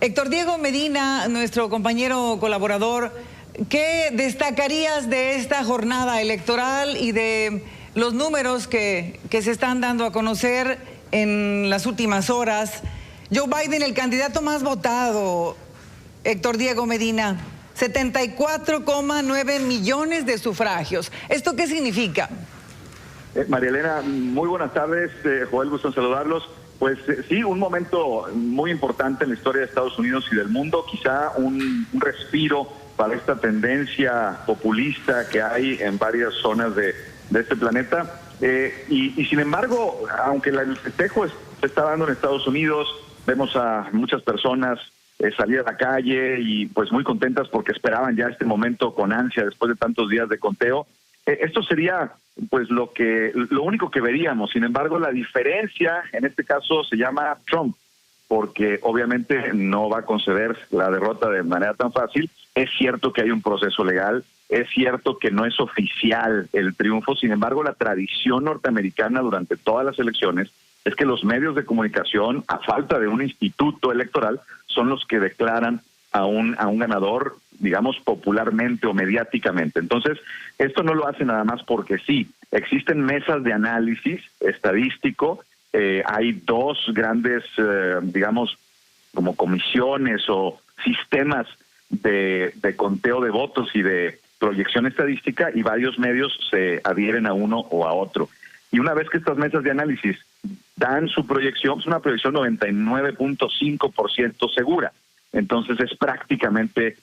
Héctor Diego Medina, nuestro compañero colaborador, ¿qué destacarías de esta jornada electoral y de los números que se están dando a conocer en las últimas horas? Joe Biden, el candidato más votado, Héctor Diego Medina, 74,9 millones de sufragios. ¿Esto qué significa? María Elena, muy buenas tardes. Joel, gusto en saludarlos. Pues sí, un momento muy importante en la historia de Estados Unidos y del mundo, quizá un respiro para esta tendencia populista que hay en varias zonas de este planeta. Y sin embargo, aunque el festejo se está dando en Estados Unidos, vemos a muchas personas salir a la calle y pues muy contentas porque esperaban ya este momento con ansia después de tantos días de conteo. Esto sería pues lo único que veríamos. Sin embargo, la diferencia en este caso se llama Trump, porque obviamente no va a conceder la derrota de manera tan fácil. Es cierto que hay un proceso legal, es cierto que no es oficial el triunfo. Sin embargo, la tradición norteamericana durante todas las elecciones es que los medios de comunicación, a falta de un instituto electoral, son los que declaran a un ganador, digamos, popularmente o mediáticamente. Entonces, esto no lo hace nada más porque sí. Existen mesas de análisis estadístico, hay dos grandes, digamos, como comisiones o sistemas de conteo de votos y de proyección estadística, y varios medios se adhieren a uno o a otro. Y una vez que estas mesas de análisis dan su proyección, es una proyección 99.5% segura. Entonces es prácticamente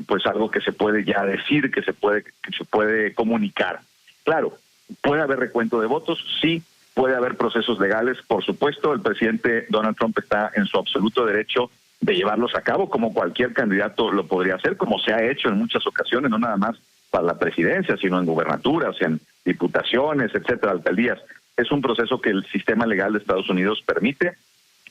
pues algo que se puede ya decir, que se puede comunicar. Claro, puede haber recuento de votos, sí, puede haber procesos legales, por supuesto. El presidente Donald Trump está en su absoluto derecho de llevarlos a cabo, como cualquier candidato lo podría hacer, como se ha hecho en muchas ocasiones, no nada más para la presidencia, sino en gubernaturas, en diputaciones, etcétera, alcaldías. Es un proceso que el sistema legal de Estados Unidos permite,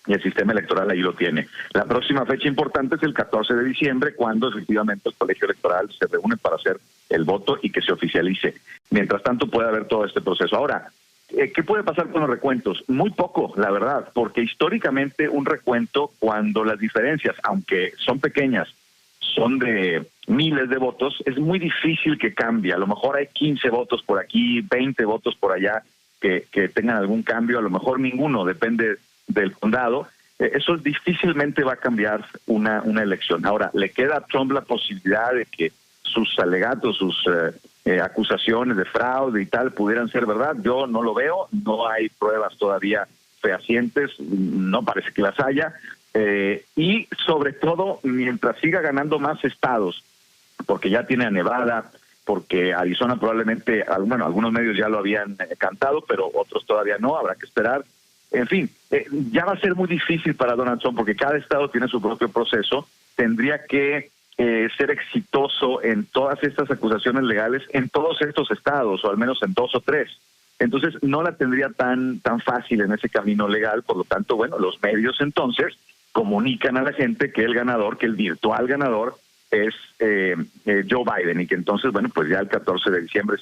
y el sistema electoral ahí lo tiene. La próxima fecha importante es el 14 de diciembre, cuando efectivamente el colegio electoral se reúne para hacer el voto y que se oficialice. Mientras tanto puede haber todo este proceso. Ahora, ¿qué puede pasar con los recuentos? Muy poco, la verdad, porque históricamente un recuento, cuando las diferencias, aunque son pequeñas, son de miles de votos, es muy difícil que cambie. A lo mejor hay 15 votos por aquí, 20 votos por allá que tengan algún cambio, a lo mejor ninguno, depende del condado. Eso difícilmente va a cambiar una elección. Ahora, le queda a Trump la posibilidad de que sus alegatos, sus acusaciones de fraude y tal pudieran ser verdad. Yo no lo veo, no hay pruebas todavía fehacientes, no parece que las haya. Y sobre todo, mientras siga ganando más estados, porque ya tiene a Nevada, porque Arizona probablemente, bueno, algunos medios ya lo habían cantado, pero otros todavía no, habrá que esperar. En fin, ya va a ser muy difícil para Donald Trump porque cada estado tiene su propio proceso. Tendría que ser exitoso en todas estas acusaciones legales en todos estos estados, o al menos en 2 o 3. Entonces no la tendría tan fácil en ese camino legal. Por lo tanto, bueno, los medios entonces comunican a la gente que el ganador, que el virtual ganador es Joe Biden, y que entonces, bueno, pues ya el 14 de diciembre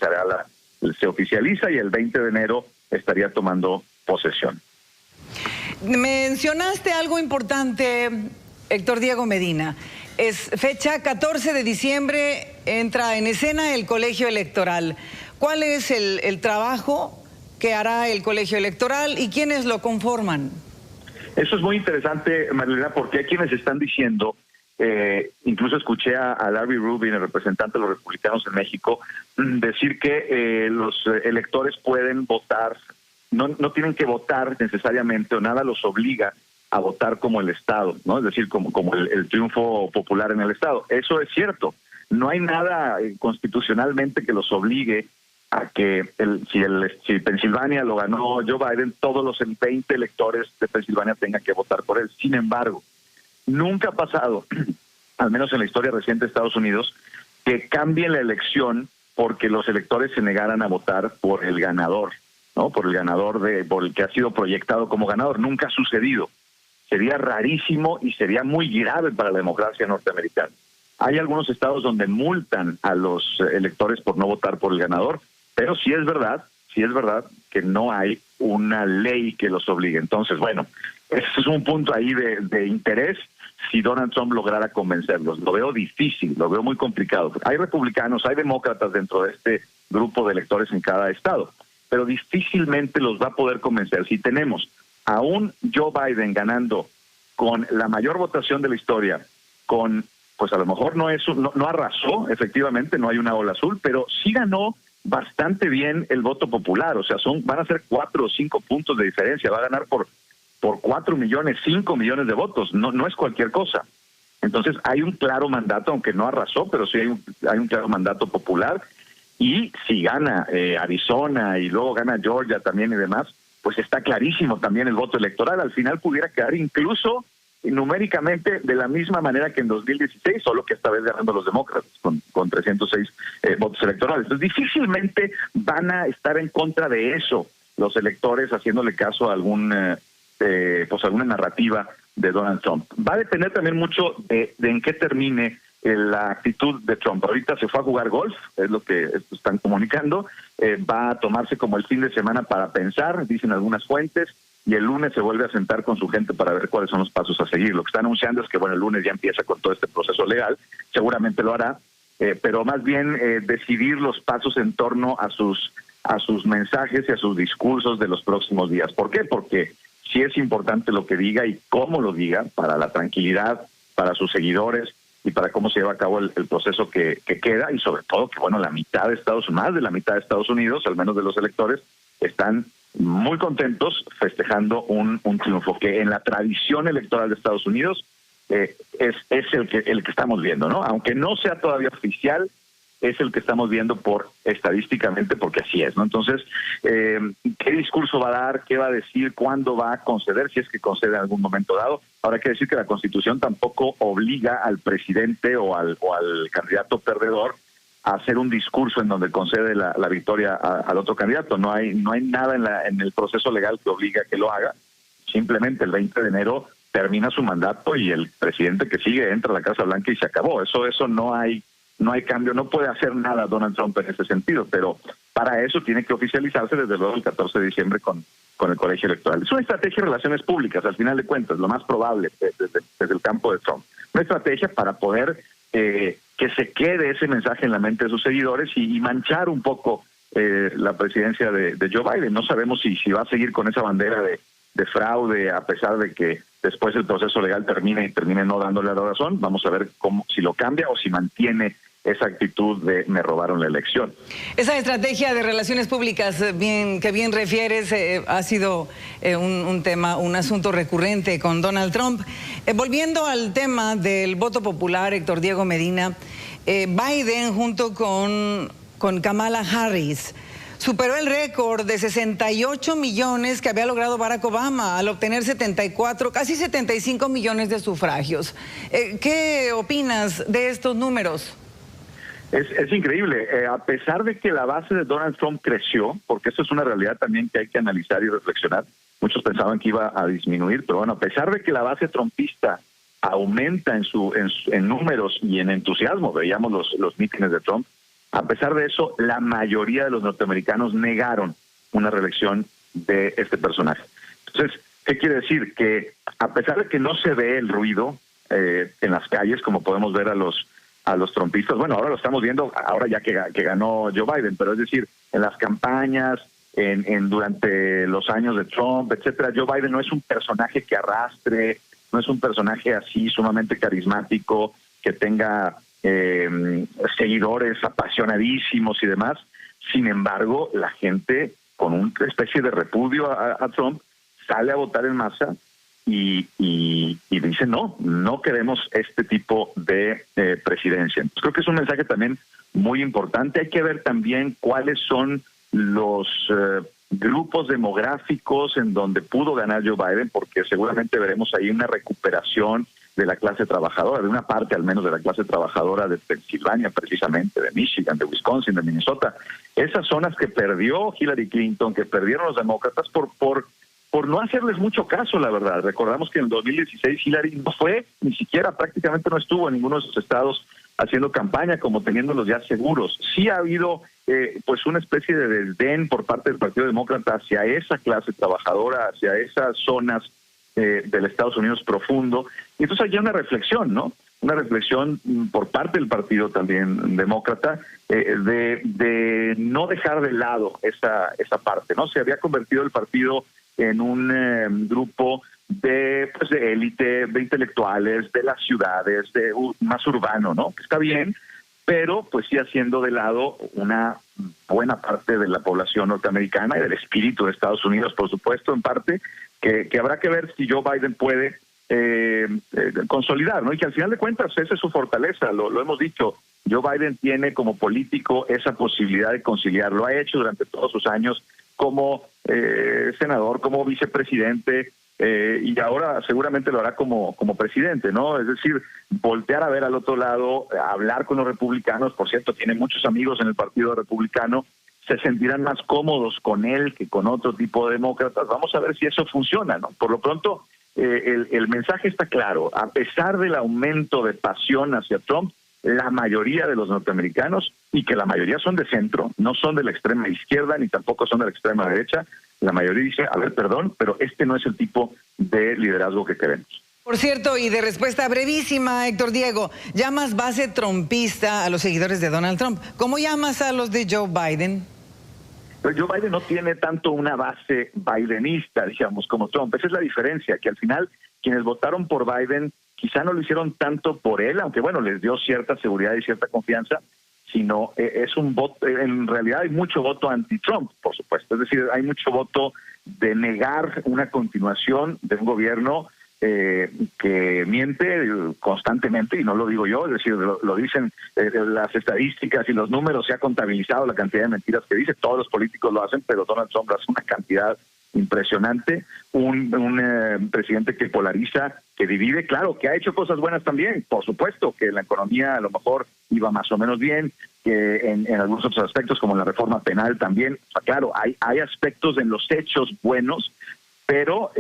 se oficializa y el 20 de enero estaría tomando posesión. Mencionaste algo importante, Héctor Diego Medina. Es fecha 14 de diciembre, entra en escena el colegio electoral. ¿Cuál es el trabajo que hará el colegio electoral y quiénes lo conforman? Eso es muy interesante, Marilena, porque hay quienes están diciendo, incluso escuché a Larry Rubin, el representante de los republicanos en México, decir que los electores pueden votar. No tienen que votar necesariamente, o nada los obliga a votar como el Estado, ¿no? Es decir, como el triunfo popular en el Estado. Eso es cierto. No hay nada constitucionalmente que los obligue a que si Pensilvania lo ganó Joe Biden, todos los 20 electores de Pensilvania tengan que votar por él. Sin embargo, nunca ha pasado, al menos en la historia reciente de Estados Unidos, que cambien la elección porque los electores se negaran a votar por el ganador, ¿no? Por el que ha sido proyectado como ganador. Nunca ha sucedido. Sería rarísimo y sería muy grave para la democracia norteamericana. Hay algunos estados donde multan a los electores por no votar por el ganador, pero sí es verdad que no hay una ley que los obligue. Entonces, bueno, ese es un punto ahí de interés. si Donald Trump lograra convencerlos. Lo veo difícil, lo veo muy complicado. Hay republicanos, hay demócratas dentro de este grupo de electores en cada estado, pero difícilmente los va a poder convencer. Si tenemos a un Joe Biden ganando con la mayor votación de la historia, con, pues a lo mejor no arrasó, efectivamente, no hay una ola azul, pero sí ganó bastante bien el voto popular. O sea, van a ser 4 o 5 puntos de diferencia, va a ganar por 4 millones, 5 millones de votos, no es cualquier cosa. Entonces hay un claro mandato, aunque no arrasó, pero sí hay un claro mandato popular, y si gana Arizona y luego gana Georgia también y demás, pues está clarísimo también el voto electoral. Al final pudiera quedar incluso numéricamente de la misma manera que en 2016, solo que esta vez ganando los demócratas con 306 votos electorales. Entonces difícilmente van a estar en contra de eso los electores haciéndole caso a alguna narrativa de Donald Trump. Va a depender también mucho de en qué termine la actitud de Trump. Ahorita se fue a jugar golf, es lo que están comunicando, va a tomarse como el fin de semana para pensar, dicen algunas fuentes, y el lunes se vuelve a sentar con su gente para ver cuáles son los pasos a seguir. Lo que está anunciando es que, bueno, el lunes ya empieza con todo este proceso legal, seguramente lo hará, pero más bien decidir los pasos en torno a sus mensajes y a sus discursos de los próximos días. ¿Por qué? Porque sí es importante lo que diga y cómo lo diga para la tranquilidad, para sus seguidores y para cómo se lleva a cabo el proceso que queda, y sobre todo que, bueno, más de la mitad de Estados Unidos, al menos de los electores, están muy contentos festejando un triunfo que en la tradición electoral de Estados Unidos es el que estamos viendo, ¿no? Aunque no sea todavía oficial, es el que estamos viendo estadísticamente, porque así es, ¿no? Entonces, ¿qué discurso va a dar? ¿Qué va a decir? ¿Cuándo va a conceder? Si es que concede en algún momento dado. Ahora, hay que decir que la Constitución tampoco obliga al presidente o al candidato perdedor a hacer un discurso en donde concede la victoria al otro candidato. No hay nada en el proceso legal que obliga a que lo haga. Simplemente el 20 de enero termina su mandato y el presidente que sigue entra a la Casa Blanca y se acabó. Eso no hay cambio, no puede hacer nada Donald Trump en ese sentido, pero para eso tiene que oficializarse desde luego el 14 de diciembre con el colegio electoral. Es una estrategia de relaciones públicas, al final de cuentas, lo más probable desde el campo de Trump. Una estrategia para poder que se quede ese mensaje en la mente de sus seguidores y manchar un poco la presidencia de Joe Biden. No sabemos si va a seguir con esa bandera de fraude, a pesar de que después el proceso legal termine no dándole la razón. Vamos a ver si lo cambia o si mantiene esa actitud de me robaron la elección. Esa estrategia de relaciones públicas que bien refieres ha sido un asunto recurrente con Donald Trump. Volviendo al tema del voto popular, Héctor Diego Medina, Biden junto con Kamala Harris superó el récord de 68 millones que había logrado Barack Obama al obtener 74, casi 75 millones de sufragios. ¿Qué opinas de estos números? Es increíble, a pesar de que la base de Donald Trump creció, porque eso es una realidad también que hay que analizar y reflexionar. Muchos pensaban que iba a disminuir, pero bueno, a pesar de que la base trumpista aumenta en números y en entusiasmo, veíamos los mítines de Trump, a pesar de eso, la mayoría de los norteamericanos negaron una reelección de este personaje. Entonces, ¿qué quiere decir? Que a pesar de que no se ve el ruido en las calles, como podemos ver a los trumpistas, bueno, ahora lo estamos viendo, ahora ya que ganó Joe Biden, pero es decir, en las campañas, durante los años de Trump, etcétera, Joe Biden no es un personaje que arrastre, no es un personaje así sumamente carismático, que tenga seguidores apasionadísimos y demás. Sin embargo, la gente, con una especie de repudio a Trump, sale a votar en masa y dice no queremos este tipo de presidencia. Entonces, creo que es un mensaje también muy importante. Hay que ver también cuáles son los grupos demográficos en donde pudo ganar Joe Biden, porque seguramente veremos ahí una recuperación de la clase trabajadora, de una parte al menos de la clase trabajadora de Pensilvania, precisamente, de Michigan, de Wisconsin, de Minnesota. Esas zonas que perdió Hillary Clinton, que perdieron los demócratas por no hacerles mucho caso, la verdad. Recordamos que en el 2016 Hillary no fue, ni siquiera prácticamente no estuvo en ninguno de sus estados haciendo campaña, como teniéndolos ya seguros. Sí ha habido pues una especie de desdén por parte del Partido Demócrata hacia esa clase trabajadora, hacia esas zonas del Estados Unidos profundo. Y entonces hay una reflexión, ¿no? Una reflexión por parte del partido también demócrata de no dejar de lado esa parte, ¿no? Se había convertido el partido en un grupo de élite, de intelectuales, de las ciudades, más urbano, ¿no? Que está bien, pero pues sí haciendo de lado una buena parte de la población norteamericana y del espíritu de Estados Unidos, por supuesto, en parte, que habrá que ver si Joe Biden puede consolidar, ¿no? Y que al final de cuentas esa es su fortaleza, lo hemos dicho. Joe Biden tiene como político esa posibilidad de conciliar, lo ha hecho durante todos sus años como senador, como vicepresidente, y ahora seguramente lo hará como presidente, ¿no? Es decir, voltear a ver al otro lado, hablar con los republicanos. Por cierto, tiene muchos amigos en el Partido Republicano, se sentirán más cómodos con él que con otro tipo de demócratas. Vamos a ver si eso funciona, ¿no? Por lo pronto, el mensaje está claro. A pesar del aumento de pasión hacia Trump, la mayoría de los norteamericanos, y que la mayoría son de centro, no son de la extrema izquierda ni tampoco son de la extrema derecha, la mayoría dice, a ver, perdón, pero este no es el tipo de liderazgo que queremos. Por cierto, y de respuesta brevísima, Héctor Diego, llamas base trumpista a los seguidores de Donald Trump. ¿Cómo llamas a los de Joe Biden? Pero Joe Biden no tiene tanto una base bidenista, digamos, como Trump. Esa es la diferencia, que al final quienes votaron por Biden quizá no lo hicieron tanto por él, aunque bueno, les dio cierta seguridad y cierta confianza, sino es un voto, en realidad hay mucho voto anti-Trump, por supuesto. Es decir, hay mucho voto de negar una continuación de un gobierno que miente constantemente, y no lo digo yo, es decir, lo dicen las estadísticas y los números, se ha contabilizado la cantidad de mentiras que dice, todos los políticos lo hacen, pero Donald Trump hace una cantidad impresionante, un presidente que polariza, que divide, claro, que ha hecho cosas buenas también, por supuesto, que la economía a lo mejor iba más o menos bien, que en algunos otros aspectos, como la reforma penal también, o sea, claro, hay aspectos en los hechos buenos, pero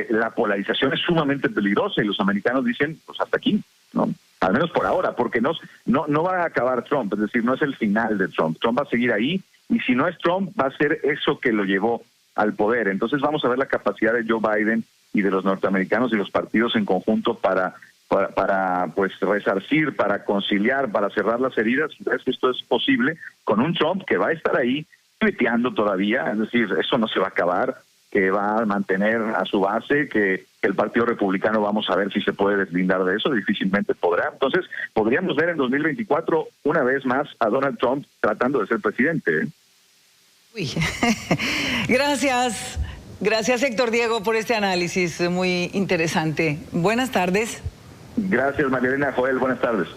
la polarización es sumamente peligrosa y los americanos dicen, pues hasta aquí, ¿no? Al menos por ahora, porque no va a acabar Trump, es decir, no es el final de Trump. Trump va a seguir ahí, y si no es Trump, va a ser eso que lo llevó al poder. Entonces vamos a ver la capacidad de Joe Biden y de los norteamericanos y los partidos en conjunto para pues resarcir, para conciliar, para cerrar las heridas. Es que esto es posible con un Trump que va a estar ahí tuiteando todavía, es decir, eso no se va a acabar, que va a mantener a su base, que el Partido Republicano, vamos a ver si se puede deslindar de eso, difícilmente podrá. Entonces, podríamos ver en 2024 una vez más a Donald Trump tratando de ser presidente, ¿eh? Uy. Gracias Héctor Diego por este análisis muy interesante. Buenas tardes. Gracias María Elena. Joel, buenas tardes.